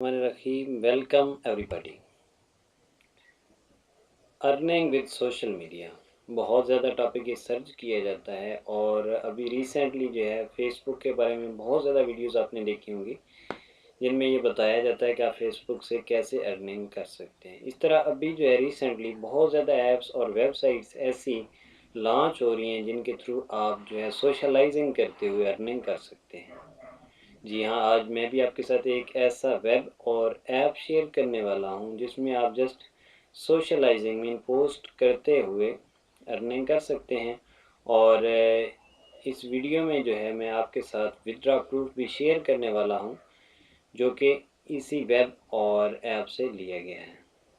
Rahim welcome everybody. Earning with social media बहुत ज़्यादा topic ये सर्च किया जाता है और अभी रिसेंटली जो है फेसबुक के बारे में बहुत ज़्यादा वीडियोस आपने देखी होंगी जिनमें ये बताया जाता है कि आप फेसबुक से कैसे अर्निंग कर सकते हैं। इस तरह अभी जो है रिसेंटली बहुत ज़्यादा ऐप्स और वेबसाइट्स ऐसी लॉन्च हो रही हैं जिनके थ्रू आप जो है सोशलाइजिंग करते हुए अर्निंग कर सकते हैं। जी हाँ, आज मैं भी आपके साथ एक ऐसा वेब और ऐप शेयर करने वाला हूँ जिसमें आप जस्ट सोशलाइजिंग मीन पोस्ट करते हुए अर्निंग कर सकते हैं। और इस वीडियो में जो है मैं आपके साथ विदड्रॉ प्रूफ भी शेयर करने वाला हूँ जो कि इसी वेब और ऐप से लिया गया है।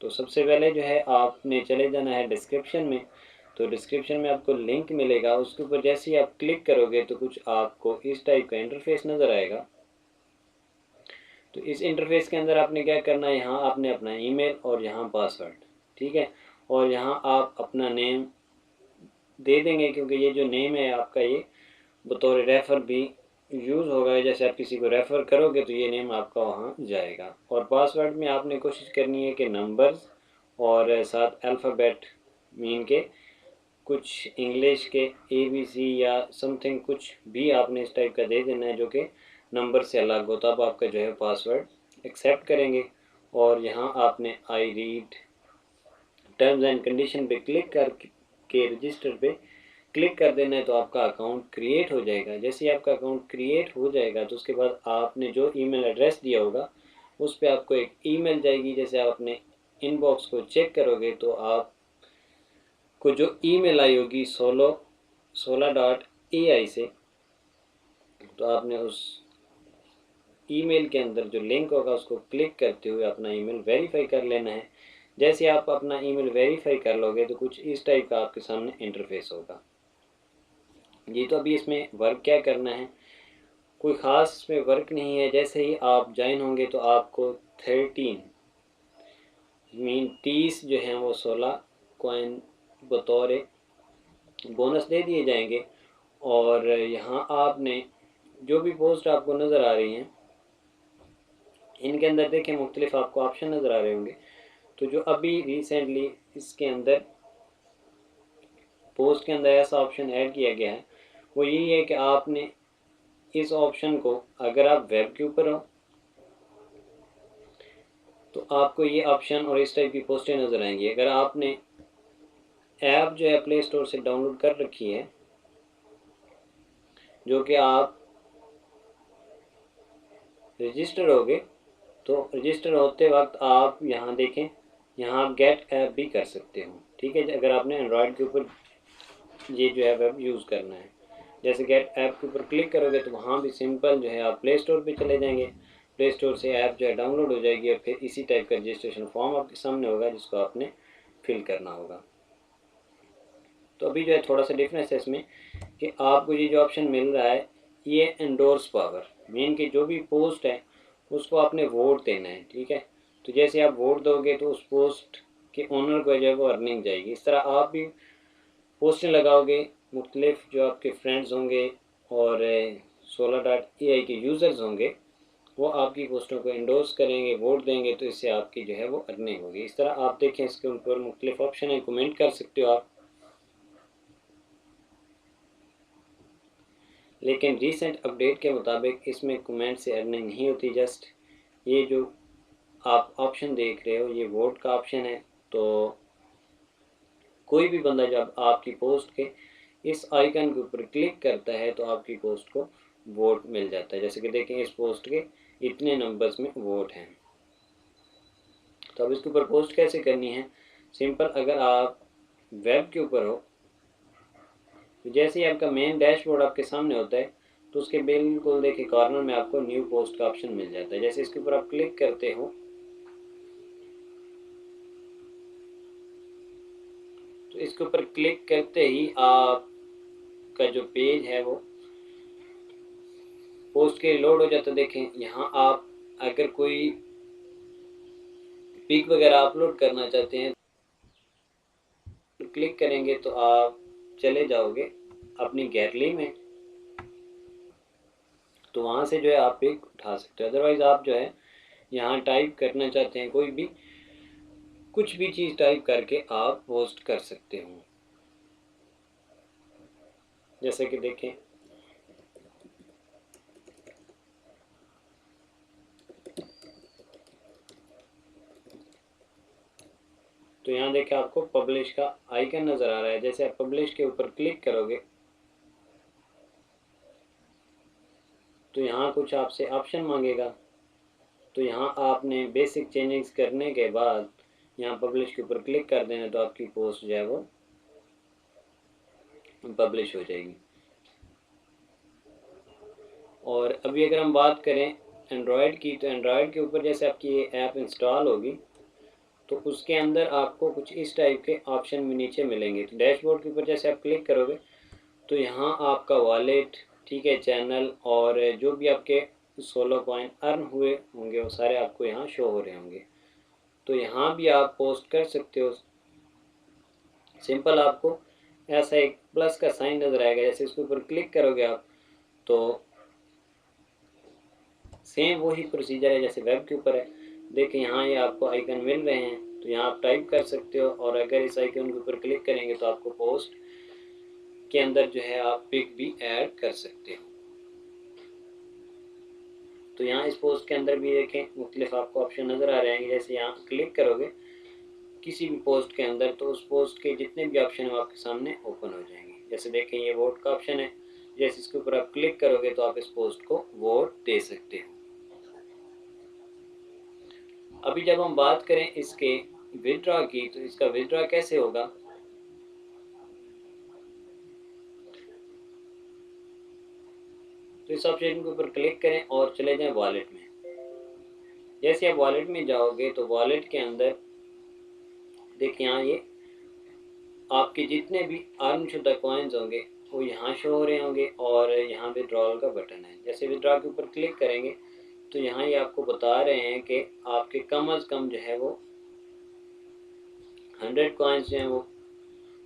तो सबसे पहले जो है आपने चले जाना है डिस्क्रिप्शन में। तो डिस्क्रिप्शन में आपको लिंक मिलेगा, उसके ऊपर जैसे ही आप क्लिक करोगे तो कुछ आपको इस टाइप का इंटरफेस नज़र आएगा। तो इस इंटरफेस के अंदर आपने क्या करना है, यहाँ आपने अपना ईमेल और यहाँ पासवर्ड, ठीक है, और यहाँ आप अपना नेम दे देंगे क्योंकि ये जो नेम है आपका ये बतौर रेफ़र भी यूज़ होगा। जैसे आप किसी को रेफ़र करोगे तो ये नेम आपका वहाँ जाएगा। और पासवर्ड में आपने कोशिश करनी है कि नंबर्स और साथ अल्फ़ाबेट मीन के कुछ इंग्लिश के ABC या समथिंग कुछ भी आपने इस टाइप का दे देना है जो कि नंबर से अलग हो, तब आपका जो है पासवर्ड एक्सेप्ट करेंगे। और यहाँ आपने I read terms and condition पे क्लिक करके रजिस्टर पे क्लिक कर देना है तो आपका अकाउंट क्रिएट हो जाएगा। जैसे ही आपका अकाउंट क्रिएट हो जाएगा तो उसके बाद आपने जो ईमेल एड्रेस दिया होगा उस पर आपको एक ईमेल जाएगी। जैसे आप अपने इनबॉक्स को चेक करोगे तो आप को जो ईमेल आई होगी 16.ai से, तो आपने उस ईमेल के अंदर जो लिंक होगा उसको क्लिक करते हुए अपना ईमेल वेरीफाई कर लेना है। जैसे आप अपना ईमेल वेरीफाई कर लोगे तो कुछ इस टाइप का आपके सामने इंटरफेस होगा। जी, तो अभी इसमें वर्क क्या करना है, कोई ख़ास इसमें वर्क नहीं है। जैसे ही आप ज्वाइन होंगे तो आपको 30 जो हैं वो 16 कॉइन बतौर बोनस दे दिए जाएंगे। और यहाँ आपने जो भी पोस्ट आपको नज़र आ रही हैं इनके अंदर देखें मुख्तलिफ आपको ऑप्शन नज़र आ रहे होंगे। तो जो अभी रिसेंटली इसके अंदर पोस्ट के अंदर ऐसा ऑप्शन ऐड किया गया है वो यही है कि आपने इस ऑप्शन को, अगर आप वेब के ऊपर हो तो आपको ये ऑप्शन और इस टाइप की पोस्टें नज़र आएंगी। अगर आपने ऐप जो है प्ले स्टोर से डाउनलोड कर रखी है जो कि आप रजिस्टर होगे तो रजिस्टर होते वक्त आप यहाँ देखें, यहाँ आप गेट ऐप भी कर सकते हो, ठीक है। अगर आपने एंड्रॉयड के ऊपर ये जो है वेब यूज़ करना है, जैसे गेट ऐप के ऊपर क्लिक करोगे तो वहाँ भी सिंपल जो है आप प्ले स्टोर पे चले जाएंगे, प्ले स्टोर से ऐप जो है डाउनलोड हो जाएगी और फिर इसी टाइप का रजिस्ट्रेशन फॉर्म आपके सामने होगा जिसको आपने फिल करना होगा। तो अभी जो है थोड़ा सा डिफरेंस है इसमें कि आपको ये जो ऑप्शन मिल रहा है ये एंडोर्स पावर मीन कि जो भी पोस्ट है उसको आपने वोट देना है, ठीक है। तो जैसे आप वोट दोगे तो उस पोस्ट के ओनर को जो है वो अर्निंग जाएगी। इस तरह आप भी पोस्टें लगाओगे, मुख्तलिफ जो आपके फ्रेंड्स होंगे और 16.ai के यूज़र्स होंगे वो आपकी पोस्टों को इंडोर्स करेंगे, वोट देंगे, तो इससे आपकी जो है वो अर्निंग होगी। इस तरह आप देखें इसके ऊपर मुख्तलिफ ऑप्शन है, कमेंट कर सकते हो आप। लेकिन रीसेंट अपडेट के मुताबिक इसमें कमेंट से अर्निंग नहीं होती। जस्ट ये जो आप ऑप्शन देख रहे हो ये वोट का ऑप्शन है। तो कोई भी बंदा जब आपकी पोस्ट के इस आइकन के ऊपर क्लिक करता है तो आपकी पोस्ट को वोट मिल जाता है। जैसे कि देखें इस पोस्ट के इतने नंबर्स में वोट हैं। तो अब इसके ऊपर पोस्ट कैसे करनी है, सिंपल, अगर आप वेब के ऊपर हो तो जैसे ही आपका मेन डैशबोर्ड आपके सामने होता है तो उसके बिल्कुल देखिए कॉर्नर में आपको न्यू पोस्ट का ऑप्शन मिल जाता है। जैसे इसके ऊपर आप क्लिक करते हो तो इसके ऊपर क्लिक करते ही आपका जो पेज है वो पोस्ट के लोड हो जाता है। देखें यहाँ आप अगर कोई पिक वगैरह अपलोड करना चाहते हैं तो क्लिक करेंगे तो आप चले जाओगे अपनी गैलरी में, तो वहाँ से जो है आप पिक उठा सकते हो। अदरवाइज़ आप जो है यहाँ टाइप करना चाहते हैं कोई भी कुछ भी चीज़ टाइप करके आप पोस्ट कर सकते हो। जैसे कि देखें, तो यहाँ देखें आपको पब्लिश का आइकन नज़र आ रहा है। जैसे आप पब्लिश के ऊपर क्लिक करोगे तो यहाँ कुछ आपसे ऑप्शन मांगेगा। तो यहाँ आपने बेसिक चेंजेस करने के बाद यहाँ पब्लिश के ऊपर क्लिक कर देना, तो आपकी पोस्ट जो है वो पब्लिश हो जाएगी। और अभी अगर हम बात करें एंड्रॉयड की, तो एंड्रॉयड के ऊपर जैसे आपकी ये ऐप इंस्टॉल होगी तो उसके अंदर आपको कुछ इस टाइप के ऑप्शन भी नीचे मिलेंगे। तो डैशबोर्ड के ऊपर जैसे आप क्लिक करोगे तो यहाँ आपका वॉलेट, ठीक है, चैनल और जो भी आपके 16 कॉइन अर्न हुए होंगे वो सारे आपको यहाँ शो हो रहे होंगे। तो यहाँ भी आप पोस्ट कर सकते हो। सिंपल आपको ऐसा एक प्लस का साइन नज़र आएगा, जैसे इसके ऊपर क्लिक करोगे आप तो सेम वही प्रोसीजर है जैसे वेब के ऊपर है। देखिए यहाँ ये आपको आइकन मिल रहे हैं, तो यहाँ आप टाइप कर सकते हो और अगर इस आइकन के ऊपर क्लिक करेंगे तो आपको पोस्ट के अंदर जो है आप पिक भी ऐड कर सकते हो। तो यहाँ इस पोस्ट के अंदर भी देखें मुख्तलिफ आपको ऑप्शन नज़र आ रहे हैं। जैसे यहाँ क्लिक करोगे किसी भी पोस्ट के अंदर तो उस पोस्ट के जितने भी ऑप्शन है वो आपके सामने ओपन हो जाएंगे। जैसे देखें ये वोट का ऑप्शन है, जैसे इसके ऊपर आप क्लिक करोगे तो आप इस पोस्ट को वोट दे सकते हो। अभी जब हम बात करें इसके विथड्रॉ की, तो इसका विथड्रॉ कैसे होगा, तो इस ऑप्शन के ऊपर क्लिक करें और चले जाएं वॉलेट में। जैसे आप वॉलेट में जाओगे तो वॉलेट के अंदर देखिए यहाँ ये आपके जितने भी अर्न शुदा कॉइन्स होंगे वो यहाँ शो हो रहे होंगे और यहाँ विड्रॉल का बटन है। जैसे विड्रॉ के ऊपर क्लिक करेंगे तो यहाँ ये आपको बता रहे हैं कि आपके कम अज़ कम जो है वो 100 कॉइन्स जो हैं वो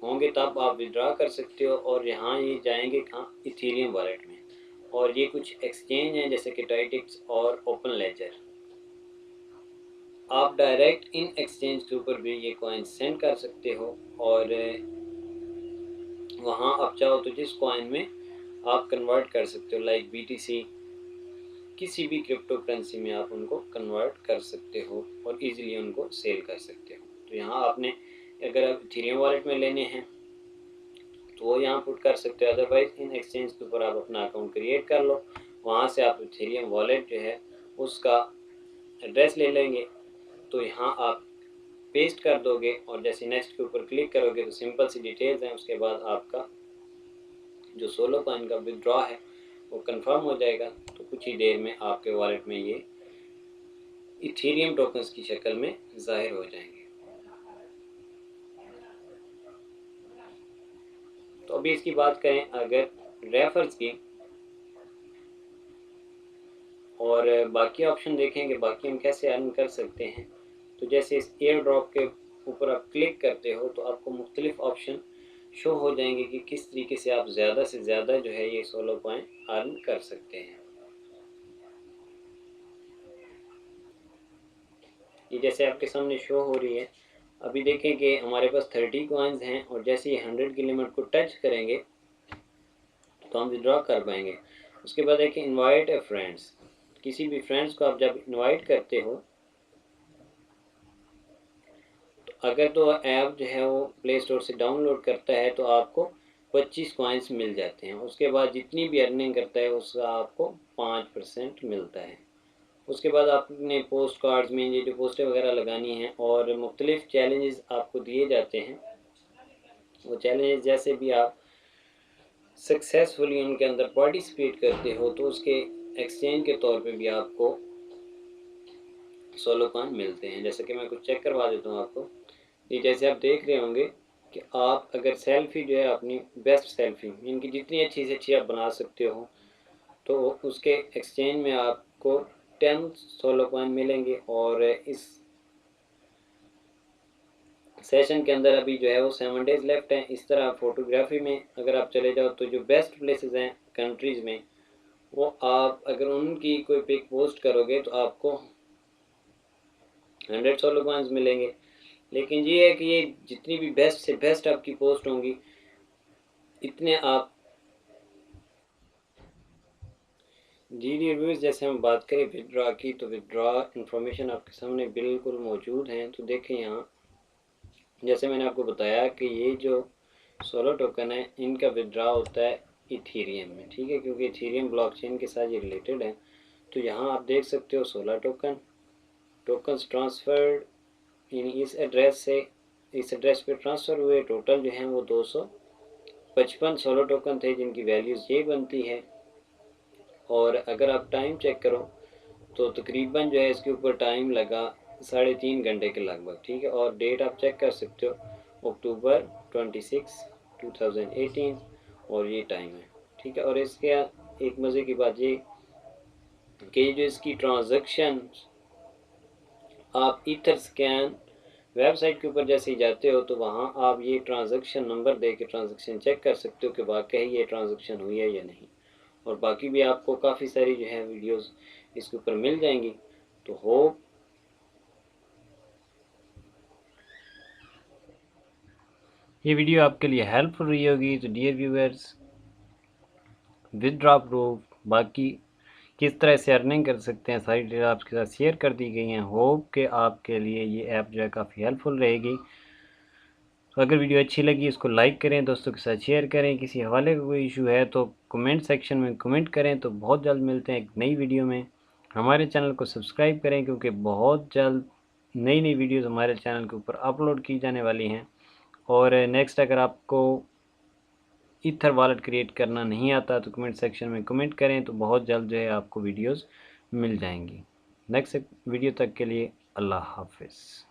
होंगे तब आप विड्रॉ कर सकते हो। और यहाँ ये जाएंगे कहाँ, इथेरियम वॉलेट में। और ये कुछ एक्सचेंज हैं जैसे कि टाइटिक्स और ओपन लेजर। आप डायरेक्ट इन एक्सचेंज के ऊपर भी ये कॉइन सेंड कर सकते हो और वहाँ आप चाहो तो जिस कॉइन में आप कन्वर्ट कर सकते हो, लाइक BTC, किसी भी क्रिप्टो करेंसी में आप उनको कन्वर्ट कर सकते हो और इजीली उनको सेल कर सकते हो। तो यहाँ आपने अगर आप इथेरियम वॉलेट में लेने हैं तो वो यहाँ पुट कर सकते हो, अदरवाइज इन एक्सचेंज के ऊपर आप अपना अकाउंट क्रिएट कर लो। वहाँ से आप इथेरियम वॉलेट जो है उसका एड्रेस ले लेंगे, तो यहाँ आप पेस्ट कर दोगे और जैसे नेक्स्ट के ऊपर क्लिक करोगे तो सिंपल सी डिटेल्स हैं। उसके बाद आपका जो 16 कॉइन का विड्रॉ है वो कंफर्म हो जाएगा। तो कुछ ही देर में आपके वॉलेट में ये इथेरियम टोकन्स की शक्ल में ज़ाहिर हो जाएंगे। तो अभी इसकी बात करें अगर रेफर्स की और बाकी ऑप्शन देखेंगे बाकी हम कैसे अर्न कर सकते हैं। तो जैसे इस एयर ड्रॉप के ऊपर आप क्लिक करते हो तो आपको मुख्तलिफ ऑप्शन शो हो जाएंगे कि किस तरीके से आप ज़्यादा से ज़्यादा जो है ये 16 कॉइन अर्न कर सकते हैं। ये जैसे आपके सामने शो हो रही है। अभी देखें कि हमारे पास 30 कॉइन्स हैं और जैसे ये 100 की लिमिट को टच करेंगे तो हम विड्रॉ कर पाएंगे। उसके बाद देखिए इनवाइट ए फ्रेंड्स, किसी भी फ्रेंड्स को आप जब इनवाइट करते हो तो अगर तो ऐप जो है वो प्ले स्टोर से डाउनलोड करता है तो आपको 25 कॉइन्स मिल जाते हैं। उसके बाद जितनी भी अर्निंग करता है उसका आपको 5% मिलता है। उसके बाद आपने पोस्ट कार्ड्स में ये जो पोस्टें वगैरह लगानी हैं और मुख्तलिफ चैलेंजेस आपको दिए जाते हैं। वो चैलेंजेस जैसे भी आप सक्सेसफुली उनके अंदर पार्टिसिपेट करते हो तो उसके एक्सचेंज के तौर पे भी आपको 16 कॉइन मिलते हैं। जैसे कि मैं कुछ चेक करवा देता हूँ आपको। ये जैसे आप देख रहे होंगे कि आप अगर सेल्फ़ी जो है अपनी बेस्ट सेल्फ़ी इनकी जितनी अच्छी से अच्छी आप बना सकते हो तो उसके एक्सचेंज में आपको 10 16 कॉइन मिलेंगे। और इस सेशन के अंदर अभी जो है वो 7 डेज़ लेफ्ट हैं। इस तरह फ़ोटोग्राफी में अगर आप चले जाओ तो जो बेस्ट प्लेसेस हैं कंट्रीज़ में वो आप अगर उनकी कोई पिक पोस्ट करोगे तो आपको 100 सोलो कॉइन्स मिलेंगे। लेकिन ये है कि ये जितनी भी बेस्ट से बेस्ट आपकी पोस्ट होंगी इतने आप जी रिव्यूज़। जैसे हम बात करें विदड्रॉ की, तो विदड्रॉ इन्फॉर्मेशन आपके सामने बिल्कुल मौजूद हैं। तो देखें यहाँ, जैसे मैंने आपको बताया कि ये जो सोलो टोकन है इनका विदड्रॉ होता है इथीरियम में, ठीक है, क्योंकि इथीरियम ब्लॉकचेन के साथ ये रिलेटेड है। तो यहाँ आप देख सकते हो 16 टोकन्स ट्रांसफर्ड यानी इस एड्रेस पे ट्रांसफ़र हुए। टोटल जो हैं वो 255 सोलो टोकन थे जिनकी वैल्यूज़ ये बनती है। और अगर आप टाइम चेक करो तो तकरीबन जो है इसके ऊपर टाइम लगा 3.5 घंटे के लगभग, ठीक है। और डेट आप चेक कर सकते हो अक्टूबर 26, 2018 और ये टाइम है, ठीक है। और इसके एक मज़े की बात ये कि जो इसकी ट्रांजैक्शन आप ईथर स्कैन वेबसाइट के ऊपर जैसे ही जाते हो तो वहाँ आप ये ट्रांजैक्शन नंबर दे के ट्रांजैक्शन चेक कर सकते हो कि वाकई ये ट्रांजैक्शन हुई है या नहीं। और बाकी भी आपको काफ़ी सारी जो है वीडियोस इसके ऊपर मिल जाएंगी। तो होप ये वीडियो आपके लिए हेल्पफुल रही होगी। तो डियर व्यूअर्स, विदड्रॉ प्रूफ, बाकी किस तरह से अर्निंग कर सकते हैं, सारी डिटेल आपके साथ शेयर कर दी गई हैं। होप कि आपके लिए ये ऐप जो है काफ़ी हेल्पफुल रहेगी। तो अगर वीडियो अच्छी लगी इसको लाइक करें, दोस्तों के साथ शेयर करें। किसी हवाले का कोई इशू है तो कमेंट सेक्शन में कमेंट करें। तो बहुत जल्द मिलते हैं एक नई वीडियो में। हमारे चैनल को सब्सक्राइब करें क्योंकि बहुत जल्द नई नई वीडियोस हमारे चैनल के ऊपर अपलोड की जाने वाली हैं। और नेक्स्ट अगर आपको ईथर वॉलेट क्रिएट करना नहीं आता तो कमेंट सेक्शन में कमेंट करें, तो बहुत जल्द जो है आपको वीडियोस मिल जाएंगी। नेक्स्ट वीडियो तक के लिए अल्लाह हाफिज़।